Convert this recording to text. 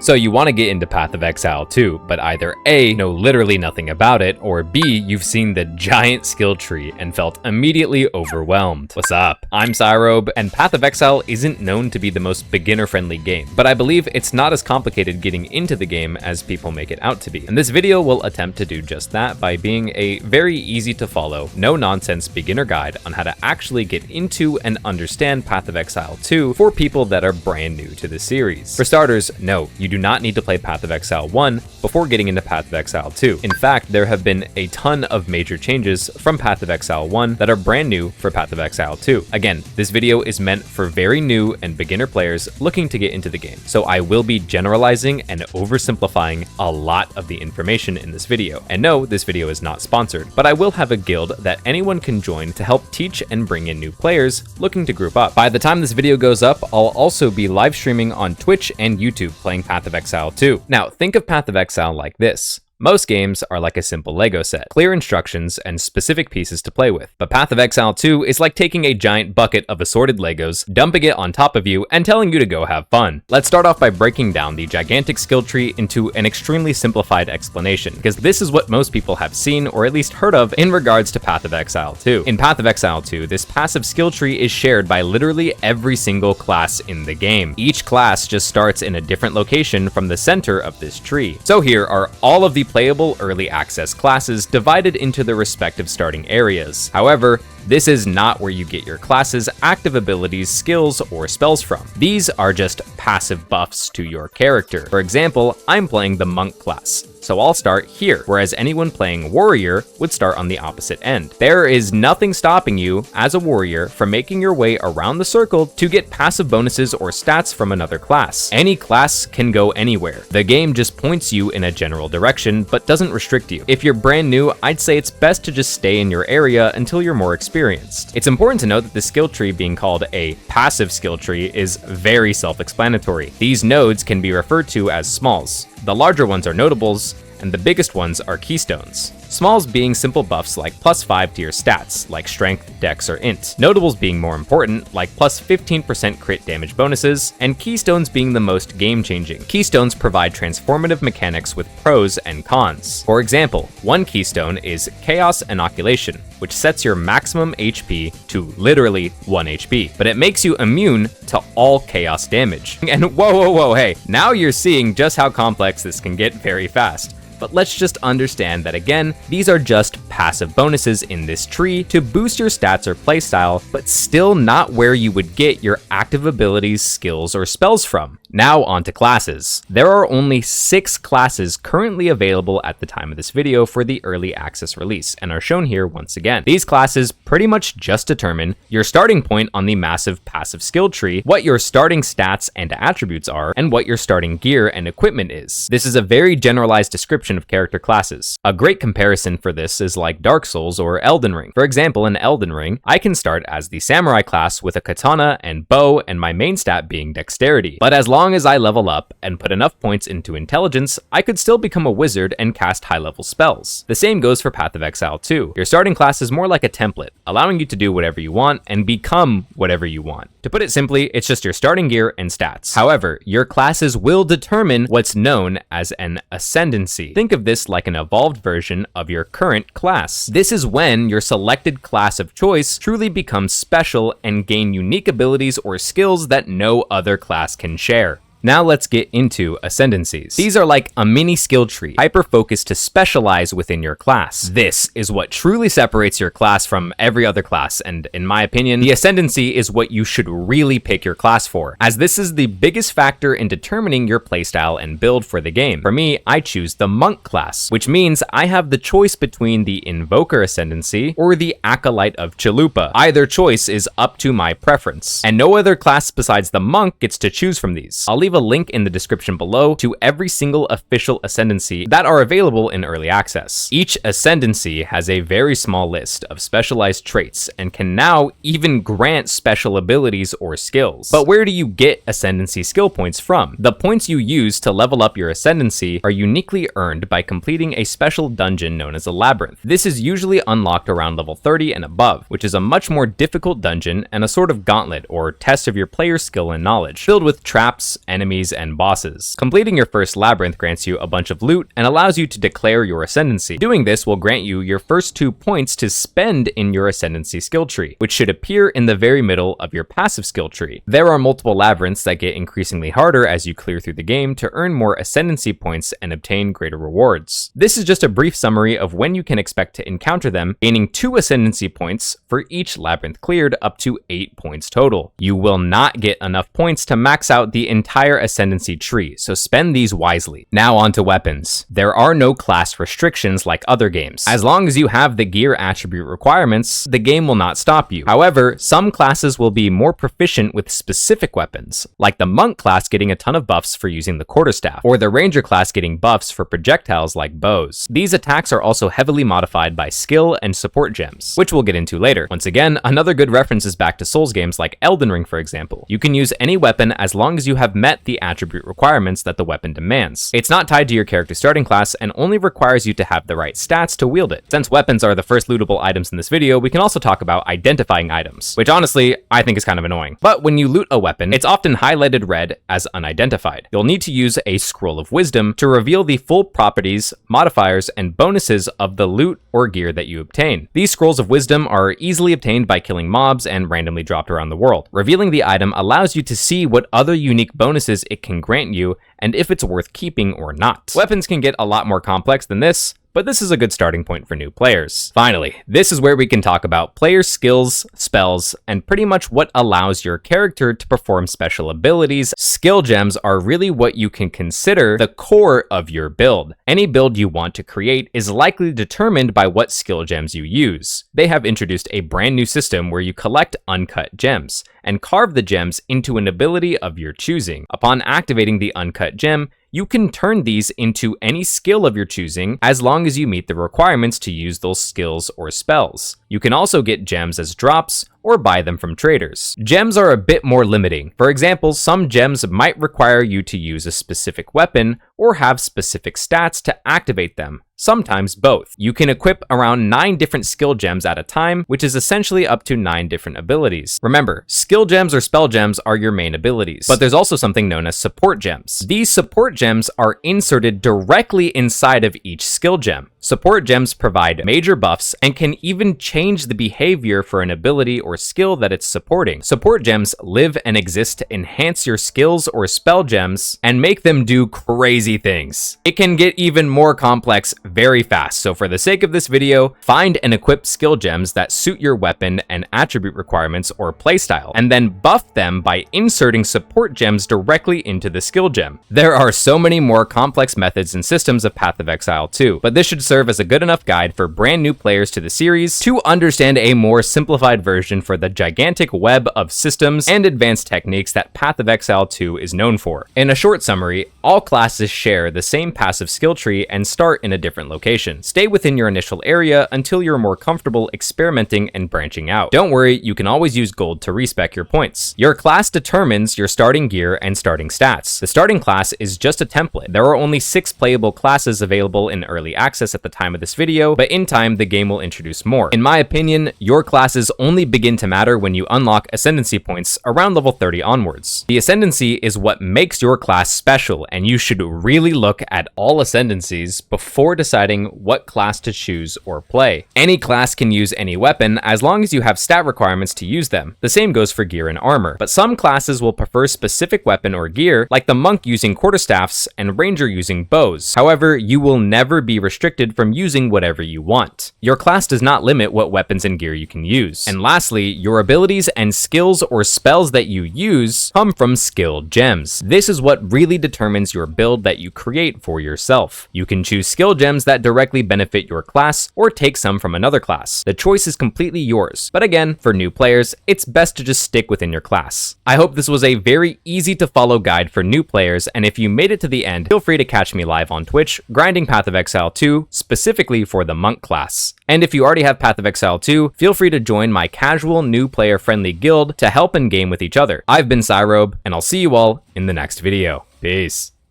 So you want to get into Path of Exile too, but either A, know literally nothing about it, or B, you've seen the giant skill tree and felt immediately overwhelmed. What's up? I'm SYROBE, and Path of Exile isn't known to be the most beginner-friendly game, but I believe it's not as complicated getting into the game as people make it out to be. And this video will attempt to do just that by being a very easy to follow, no-nonsense beginner guide on how to actually get into and understand Path of Exile 2 for people that are brand new to the series. For starters, no, you do not need to play Path of Exile 1 before getting into Path of Exile 2. In fact, there have been a ton of major changes from Path of Exile 1 that are brand new for Path of Exile 2. Again, this video is meant for very new and beginner players looking to get into the game, so I will be generalizing and oversimplifying a lot of the information in this video. And no, this video is not sponsored, but I will have a guild that anyone can join to help teach and bring in new players looking to group up. By the time this video goes up, I'll also be live streaming on Twitch and YouTube playing Path of Exile 2. Now, think of Path of Exile like this. Most games are like a simple Lego set, clear instructions and specific pieces to play with. But Path of Exile 2 is like taking a giant bucket of assorted Legos, dumping it on top of you, and telling you to go have fun. Let's start off by breaking down the gigantic skill tree into an extremely simplified explanation, because this is what most people have seen or at least heard of in regards to Path of Exile 2. In Path of Exile 2, this passive skill tree is shared by literally every single class in the game. Each class just starts in a different location from the center of this tree. So here are all of the playable early access classes divided into their respective starting areas. However, this is not where you get your class's active abilities, skills, or spells from. These are just passive buffs to your character. For example, I'm playing the Monk class, so I'll start here, whereas anyone playing Warrior would start on the opposite end. There is nothing stopping you, as a Warrior, from making your way around the circle to get passive bonuses or stats from another class. Any class can go anywhere. The game just points you in a general direction, but doesn't restrict you. If you're brand new, I'd say it's best to just stay in your area until you're more experienced. It's important to note that the skill tree being called a passive skill tree is very self-explanatory. These nodes can be referred to as smalls. The larger ones are notables, and the biggest ones are keystones. Smalls being simple buffs like +5 to your stats, like strength, dex, or int. Notables being more important, like +15% crit damage bonuses, and keystones being the most game-changing. Keystones provide transformative mechanics with pros and cons. For example, one keystone is Chaos Inoculation, which sets your maximum HP to literally 1 HP, but it makes you immune to all chaos damage. And whoa, hey, now you're seeing just how complex this can get very fast. But let's just understand that again, these are just passive bonuses in this tree to boost your stats or playstyle, but still not where you would get your active abilities, skills, or spells from. Now onto classes. There are only 6 classes currently available at the time of this video for the early access release, and are shown here once again. These classes pretty much just determine your starting point on the massive passive skill tree, what your starting stats and attributes are, and what your starting gear and equipment is. This is a very generalized description of character classes. A great comparison for this is like Dark Souls or Elden Ring. For example, in Elden Ring, I can start as the samurai class with a katana and bow, and my main stat being dexterity. But as long as I level up and put enough points into intelligence, I could still become a wizard and cast high-level spells. The same goes for Path of Exile 2. Your starting class is more like a template, allowing you to do whatever you want and become whatever you want. To put it simply, it's just your starting gear and stats. However, your classes will determine what's known as an ascendancy. Think of this like an evolved version of your current class. This is when your selected class of choice truly becomes special and gain unique abilities or skills that no other class can share. Now let's get into ascendancies. These are like a mini skill tree, hyper-focused to specialize within your class. This is what truly separates your class from every other class, and in my opinion, the ascendancy is what you should really pick your class for, as this is the biggest factor in determining your playstyle and build for the game. For me, I choose the Monk class, which means I have the choice between the Invoker Ascendancy or the Acolyte of Chalupa. Either choice is up to my preference, and no other class besides the Monk gets to choose from these. I'll leave a link in the description below to every single official ascendancy that are available in early access. Each ascendancy has a very small list of specialized traits and can now even grant special abilities or skills. But where do you get ascendancy skill points from? The points you use to level up your ascendancy are uniquely earned by completing a special dungeon known as a labyrinth. This is usually unlocked around level 30 and above, which is a much more difficult dungeon and a sort of gauntlet or test of your player's skill and knowledge, filled with traps, enemies, enemies and bosses. Completing your first labyrinth grants you a bunch of loot and allows you to declare your Ascendancy. Doing this will grant you your first 2 points to spend in your Ascendancy skill tree, which should appear in the very middle of your passive skill tree. There are multiple labyrinths that get increasingly harder as you clear through the game to earn more Ascendancy points and obtain greater rewards. This is just a brief summary of when you can expect to encounter them, gaining 2 Ascendancy points for each labyrinth cleared, up to 8 points total. You will not get enough points to max out the entire Ascendancy tree, so spend these wisely. Now on to weapons. There are no class restrictions like other games. As long as you have the gear attribute requirements, the game will not stop you. However, some classes will be more proficient with specific weapons, like the monk class getting a ton of buffs for using the quarterstaff, or the ranger class getting buffs for projectiles like bows. These attacks are also heavily modified by skill and support gems, which we'll get into later. Once again, another good reference is back to Souls games like Elden Ring, for example. You can use any weapon as long as you have met the attribute requirements that the weapon demands. It's not tied to your character's starting class and only requires you to have the right stats to wield it. Since weapons are the first lootable items in this video, we can also talk about identifying items, which honestly, I think is kind of annoying. But when you loot a weapon, it's often highlighted red as unidentified. You'll need to use a Scroll of Wisdom to reveal the full properties, modifiers, and bonuses of the loot or gear that you obtain. These Scrolls of Wisdom are easily obtained by killing mobs and randomly dropped around the world. Revealing the item allows you to see what other unique bonuses it can grant you and if it's worth keeping or not. Weapons can get a lot more complex than this, but this is a good starting point for new players. Finally, this is where we can talk about player skills, spells, and pretty much what allows your character to perform special abilities. Skill gems are really what you can consider the core of your build. Any build you want to create is likely determined by what skill gems you use. They have introduced a brand new system where you collect uncut gems and carve the gems into an ability of your choosing. Upon activating the uncut gem, you can turn these into any skill of your choosing as long as you meet the requirements to use those skills or spells. You can also get gems as drops or buy them from traders. Gems are a bit more limiting. For example, some gems might require you to use a specific weapon or have specific stats to activate them. Sometimes both. You can equip around 9 different skill gems at a time, which is essentially up to 9 different abilities. Remember, skill gems or spell gems are your main abilities, but there's also something known as support gems. These support gems are inserted directly inside of each skill gem. Support gems provide major buffs and can even change the behavior for an ability or skill that it's supporting. Support gems live and exist to enhance your skills or spell gems and make them do crazy things. It can get even more complex very fast, so for the sake of this video, find and equip skill gems that suit your weapon and attribute requirements or playstyle, and then buff them by inserting support gems directly into the skill gem. There are so many more complex methods and systems of Path of Exile 2, but this should serve as a good enough guide for brand new players to the series to understand a more simplified version for the gigantic web of systems and advanced techniques that Path of Exile 2 is known for. In a short summary, all classes share the same passive skill tree and start in a different location. Stay within your initial area until you're more comfortable experimenting and branching out. Don't worry, you can always use gold to respec your points. Your class determines your starting gear and starting stats. The starting class is just a template. There are only 6 playable classes available in early access at the time of this video, but in time the game will introduce more. In my opinion, your classes only begin to matter when you unlock Ascendancy points around level 30 onwards. The Ascendancy is what makes your class special, and you should really look at all Ascendancies before deciding what class to choose or play. Any class can use any weapon as long as you have stat requirements to use them. The same goes for gear and armor, but some classes will prefer specific weapon or gear, like the monk using quarterstaffs and ranger using bows. However, you will never be restricted from using whatever you want. Your class does not limit what weapons and gear you can use. And lastly, your abilities and skills or spells that you use come from skill gems. This is what really determines your build that you create for yourself. You can choose skill gems that directly benefit your class or take some from another class. The choice is completely yours, but again, for new players, it's best to just stick within your class. I hope this was a very easy to follow guide for new players, and if you made it to the end, feel free to catch me live on Twitch, grinding Path of Exile 2, specifically for the monk class. And if you already have Path of Exile 2, feel free to join my casual new player friendly guild to help and game with each other. I've been SYROBE, and I'll see you all in the next video. Peace.